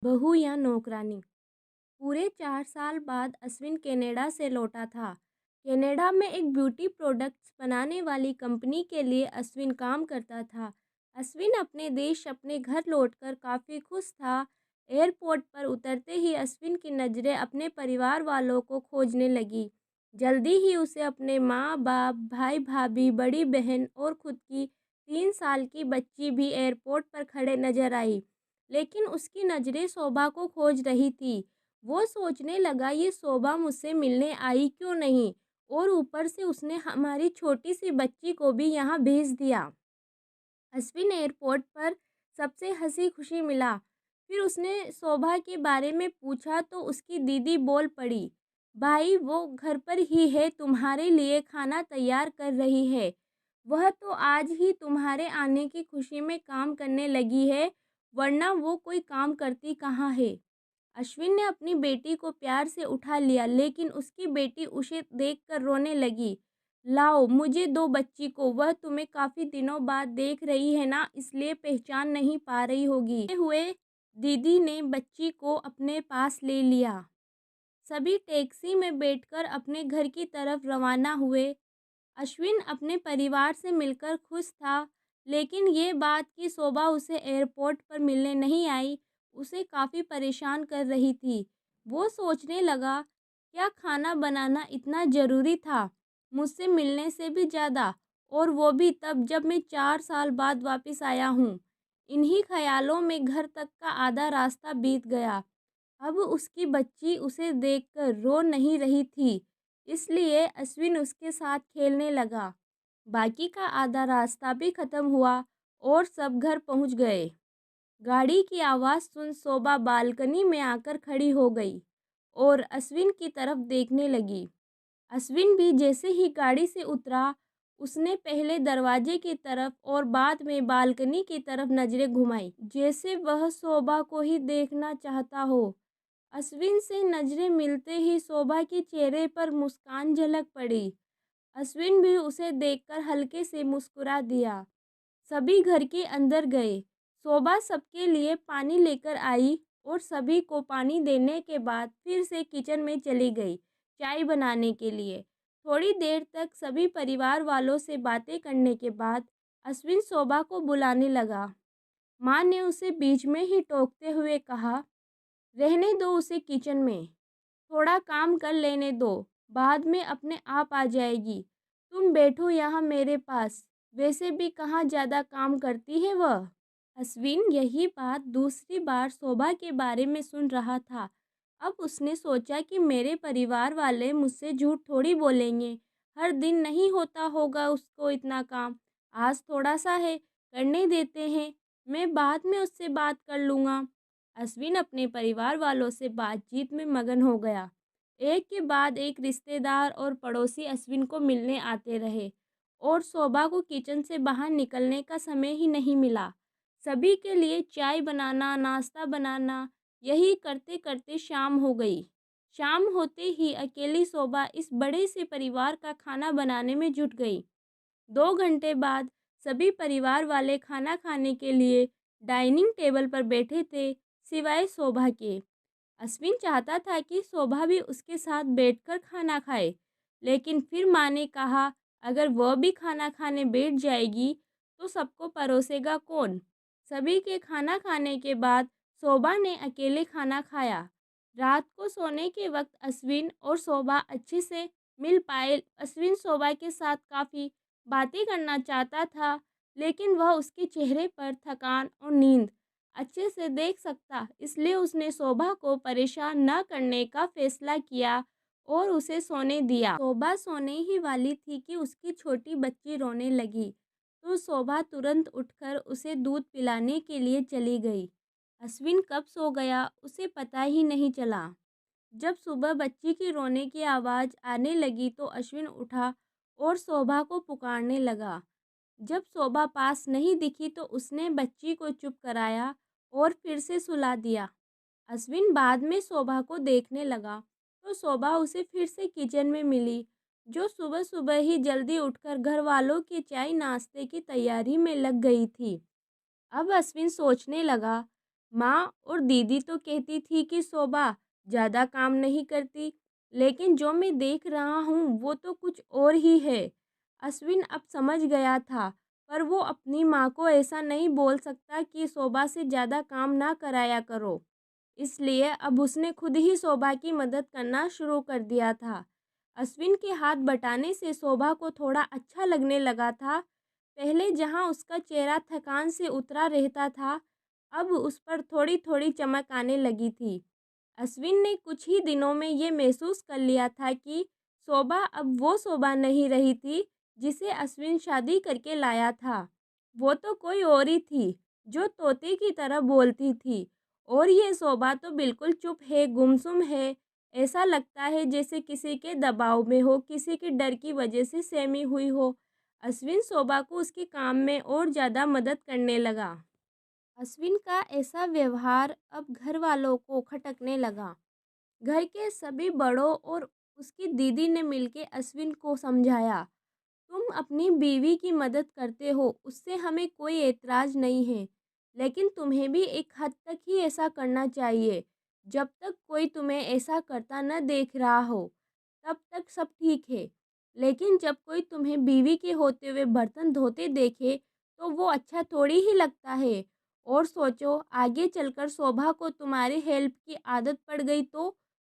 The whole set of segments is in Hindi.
बहू या नौकरानी। पूरे 4 साल बाद अश्विन कनाडा से लौटा था। कनाडा में एक ब्यूटी प्रोडक्ट्स बनाने वाली कंपनी के लिए अश्विन काम करता था। अश्विन अपने देश अपने घर लौटकर काफ़ी खुश था। एयरपोर्ट पर उतरते ही अश्विन की नज़रें अपने परिवार वालों को खोजने लगी। जल्दी ही उसे अपने माँ बाप, भाई भाभी, बड़ी बहन और खुद की 3 साल की बच्ची भी एयरपोर्ट पर खड़े नजर आई। लेकिन उसकी नज़रें शोभा को खोज रही थी। वो सोचने लगा, ये शोभा मुझसे मिलने आई क्यों नहीं, और ऊपर से उसने हमारी छोटी सी बच्ची को भी यहाँ भेज दिया। अश्विन एयरपोर्ट पर सबसे हंसी खुशी मिला। फिर उसने शोभा के बारे में पूछा तो उसकी दीदी बोल पड़ी, भाई वो घर पर ही है, तुम्हारे लिए खाना तैयार कर रही है। वह तो आज ही तुम्हारे आने की खुशी में काम करने लगी है, वरना वो कोई काम करती कहाँ है। अश्विन ने अपनी बेटी को प्यार से उठा लिया, लेकिन उसकी बेटी उसे देखकर रोने लगी। लाओ मुझे दो बच्ची को, वह तुम्हें काफ़ी दिनों बाद देख रही है ना, इसलिए पहचान नहीं पा रही होगी। हुए दीदी ने बच्ची को अपने पास ले लिया। सभी टैक्सी में बैठकर अपने घर की तरफ रवाना हुए। अश्विन अपने परिवार से मिलकर खुश था, लेकिन ये बात कि शोभा उसे एयरपोर्ट पर मिलने नहीं आई, उसे काफ़ी परेशान कर रही थी। वो सोचने लगा, क्या खाना बनाना इतना ज़रूरी था, मुझसे मिलने से भी ज़्यादा, और वो भी तब जब मैं 4 साल बाद वापस आया हूँ। इन्हीं ख्यालों में घर तक का आधा रास्ता बीत गया। अब उसकी बच्ची उसे देखकर रो नहीं रही थी, इसलिए अश्विन उसके साथ खेलने लगा। बाकी का आधा रास्ता भी खत्म हुआ और सब घर पहुंच गए। गाड़ी की आवाज़ सुन शोभा बालकनी में आकर खड़ी हो गई और अश्विन की तरफ देखने लगी। अश्विन भी जैसे ही गाड़ी से उतरा, उसने पहले दरवाजे की तरफ और बाद में बालकनी की तरफ नजरें घुमाई, जैसे वह शोभा को ही देखना चाहता हो। अश्विन से नजरें मिलते ही शोभा के चेहरे पर मुस्कान झलक पड़ी। अश्विन भी उसे देखकर हल्के से मुस्कुरा दिया। सभी घर के अंदर गए। शोभा सबके लिए पानी लेकर आई और सभी को पानी देने के बाद फिर से किचन में चली गई चाय बनाने के लिए। थोड़ी देर तक सभी परिवार वालों से बातें करने के बाद अश्विन शोभा को बुलाने लगा। माँ ने उसे बीच में ही टोकते हुए कहा, रहने दो उसे किचन में, थोड़ा काम कर लेने दो, बाद में अपने आप आ जाएगी। तुम बैठो यहाँ मेरे पास, वैसे भी कहाँ ज़्यादा काम करती है वह। अश्विन यही बात दूसरी बार शोभा के बारे में सुन रहा था। अब उसने सोचा कि मेरे परिवार वाले मुझसे झूठ थोड़ी बोलेंगे, हर दिन नहीं होता होगा उसको इतना काम, आज थोड़ा सा है, करने देते हैं, मैं बाद में उससे बात कर लूँगा। अश्विन अपने परिवार वालों से बातचीत में मगन हो गया। एक के बाद एक रिश्तेदार और पड़ोसी अश्विन को मिलने आते रहे और शोभा को किचन से बाहर निकलने का समय ही नहीं मिला। सभी के लिए चाय बनाना, नाश्ता बनाना, यही करते करते शाम हो गई। शाम होते ही अकेली शोभा इस बड़े से परिवार का खाना बनाने में जुट गई। 2 घंटे बाद सभी परिवार वाले खाना खाने के लिए डाइनिंग टेबल पर बैठे थे, सिवाय शोभा के। अश्विन चाहता था कि शोभा भी उसके साथ बैठकर खाना खाए, लेकिन फिर माँ ने कहा, अगर वह भी खाना खाने बैठ जाएगी तो सबको परोसेगा कौन। सभी के खाना खाने के बाद शोभा ने अकेले खाना खाया। रात को सोने के वक्त अश्विन और शोभा अच्छे से मिल पाए। अश्विन शोभा के साथ काफ़ी बातें करना चाहता था, लेकिन वह उसके चेहरे पर थकान और नींद अच्छे से देख सकता, इसलिए उसने शोभा को परेशान न करने का फैसला किया और उसे सोने दिया। शोभा सोने ही वाली थी कि उसकी छोटी बच्ची रोने लगी, तो शोभा तुरंत उठकर उसे दूध पिलाने के लिए चली गई। अश्विन कब सो गया उसे पता ही नहीं चला। जब सुबह बच्ची की रोने की आवाज़ आने लगी तो अश्विन उठा और शोभा को पुकारने लगा। जब शोभा पास नहीं दिखी तो उसने बच्ची को चुप कराया और फिर से सुला दिया। अश्विन बाद में शोभा को देखने लगा तो शोभा उसे फिर से किचन में मिली, जो सुबह सुबह ही जल्दी उठकर घर वालों के चाय नाश्ते की तैयारी में लग गई थी। अब अश्विन सोचने लगा, माँ और दीदी तो कहती थी कि शोभा ज़्यादा काम नहीं करती, लेकिन जो मैं देख रहा हूँ वो तो कुछ और ही है। अश्विन अब समझ गया था, पर वो अपनी माँ को ऐसा नहीं बोल सकता कि शोभा से ज़्यादा काम ना कराया करो। इसलिए अब उसने खुद ही शोभा की मदद करना शुरू कर दिया था। अश्विन के हाथ बटाने से शोभा को थोड़ा अच्छा लगने लगा था। पहले जहाँ उसका चेहरा थकान से उतरा रहता था, अब उस पर थोड़ी-थोड़ी चमक आने लगी थी। अश्विन ने कुछ ही दिनों में ये महसूस कर लिया था कि शोभा अब वो शोभा नहीं रही थी, जिसे अश्विन शादी करके लाया था। वो तो कोई और ही थी, जो तोते की तरह बोलती थी। और ये शोभा तो बिल्कुल चुप है, गुमसुम है। ऐसा लगता है जैसे किसी के दबाव में हो, किसी के डर की वजह से सहमी हुई हो। अश्विन शोभा को उसके काम में और ज़्यादा मदद करने लगा। अश्विन का ऐसा व्यवहार अब घर वालों को खटकने लगा। घर के सभी बड़ों और उसकी दीदी ने मिलकर अश्विन को समझाया, तुम अपनी बीवी की मदद करते हो, उससे हमें कोई एतराज़ नहीं है, लेकिन तुम्हें भी एक हद तक ही ऐसा करना चाहिए। जब तक कोई तुम्हें ऐसा करता न देख रहा हो, तब तक सब ठीक है। लेकिन जब कोई तुम्हें बीवी के होते हुए बर्तन धोते देखे, तो वो अच्छा थोड़ी ही लगता है। और सोचो, आगे चलकर शोभा को तुम्हारी हेल्प की आदत पड़ गई तो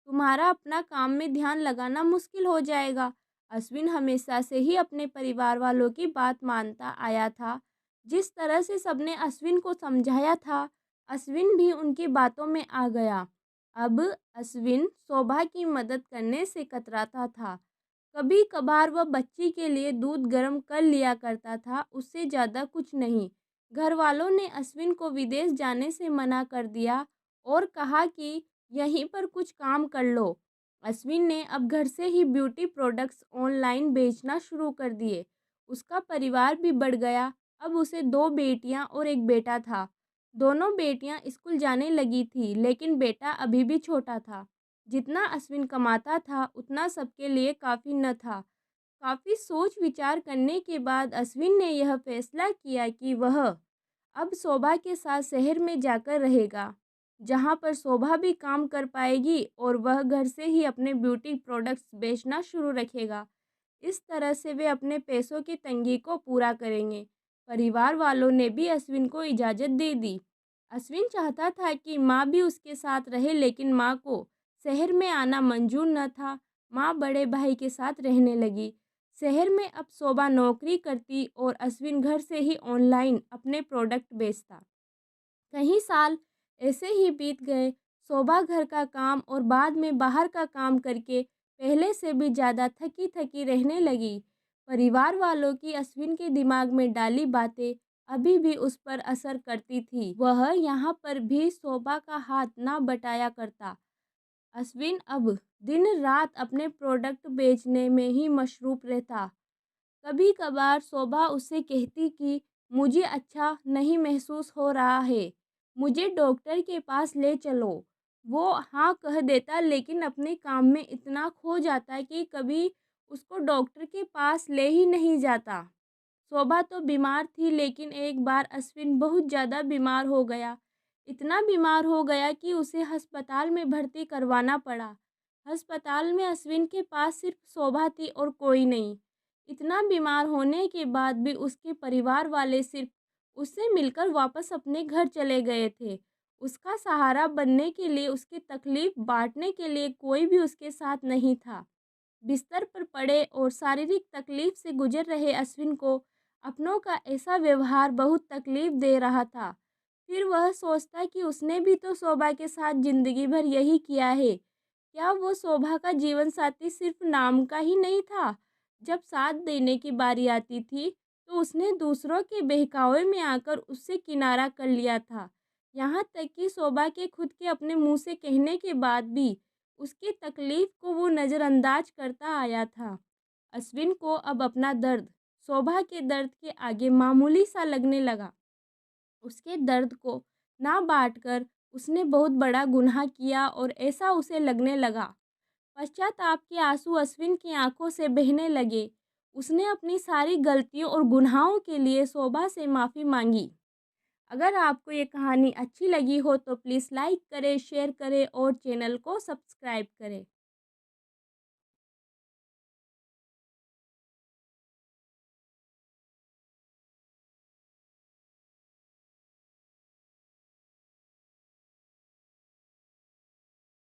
तुम्हारा अपना काम में ध्यान लगाना मुश्किल हो जाएगा। अश्विन हमेशा से ही अपने परिवार वालों की बात मानता आया था। जिस तरह से सबने अश्विन को समझाया था, अश्विन भी उनकी बातों में आ गया। अब अश्विन शोभा की मदद करने से कतराता था। कभी कभार वह बच्ची के लिए दूध गर्म कर लिया करता था, उससे ज़्यादा कुछ नहीं। घर वालों ने अश्विन को विदेश जाने से मना कर दिया और कहा कि यहीं पर कुछ काम कर लो। अश्विन ने अब घर से ही ब्यूटी प्रोडक्ट्स ऑनलाइन बेचना शुरू कर दिए। उसका परिवार भी बढ़ गया। अब उसे 2 बेटियां और एक बेटा था। दोनों बेटियां स्कूल जाने लगी थी, लेकिन बेटा अभी भी छोटा था। जितना अश्विन कमाता था, उतना सबके लिए काफ़ी न था। काफ़ी सोच विचार करने के बाद अश्विन ने यह फैसला किया कि वह अब शोभा के साथ शहर में जाकर रहेगा, जहाँ पर शोभा भी काम कर पाएगी और वह घर से ही अपने ब्यूटी प्रोडक्ट्स बेचना शुरू रखेगा। इस तरह से वे अपने पैसों की तंगी को पूरा करेंगे। परिवार वालों ने भी अश्विन को इजाज़त दे दी। अश्विन चाहता था कि माँ भी उसके साथ रहे, लेकिन माँ को शहर में आना मंजूर न था। माँ बड़े भाई के साथ रहने लगी। शहर में अब शोभा नौकरी करती और अश्विन घर से ही ऑनलाइन अपने प्रोडक्ट बेचता। कई साल ऐसे ही बीत गए। शोभा घर का काम और बाद में बाहर का काम करके पहले से भी ज़्यादा थकी थकी रहने लगी। परिवार वालों की अश्विन के दिमाग में डाली बातें अभी भी उस पर असर करती थी। वह यहाँ पर भी शोभा का हाथ ना बटाया करता। अश्विन अब दिन रात अपने प्रोडक्ट बेचने में ही मशरूफ़ रहता। कभी कभार शोभा उससे कहती कि मुझे अच्छा नहीं महसूस हो रहा है, मुझे डॉक्टर के पास ले चलो। वो हाँ कह देता, लेकिन अपने काम में इतना खो जाता कि कभी उसको डॉक्टर के पास ले ही नहीं जाता। शोभा तो बीमार थी, लेकिन एक बार अश्विन बहुत ज़्यादा बीमार हो गया। इतना बीमार हो गया कि उसे अस्पताल में भर्ती करवाना पड़ा। अस्पताल में अश्विन के पास सिर्फ शोभा थी और कोई नहीं। इतना बीमार होने के बाद भी उसके परिवार वाले सिर्फ उससे मिलकर वापस अपने घर चले गए थे। उसका सहारा बनने के लिए, उसकी तकलीफ बांटने के लिए कोई भी उसके साथ नहीं था। बिस्तर पर पड़े और शारीरिक तकलीफ से गुजर रहे अश्विन को अपनों का ऐसा व्यवहार बहुत तकलीफ दे रहा था। फिर वह सोचता कि उसने भी तो शोभा के साथ जिंदगी भर यही किया है। क्या वो शोभा का जीवन साथी सिर्फ नाम का ही नहीं था? जब साथ देने की बारी आती थी, तो उसने दूसरों के बहकावे में आकर उससे किनारा कर लिया था। यहाँ तक कि शोभा के खुद के अपने मुंह से कहने के बाद भी उसकी तकलीफ को वो नज़रअंदाज करता आया था। अश्विन को अब अपना दर्द शोभा के दर्द के आगे मामूली सा लगने लगा। उसके दर्द को ना बांटकर उसने बहुत बड़ा गुनाह किया और ऐसा उसे लगने लगा। पश्चाताप के आंसू अश्विन की आंखों से बहने लगे। उसने अपनी सारी गलतियों और गुनाहों के लिए शोभा से माफ़ी मांगी। अगर आपको ये कहानी अच्छी लगी हो तो प्लीज़ लाइक करें, शेयर करें और चैनल को सब्सक्राइब करें।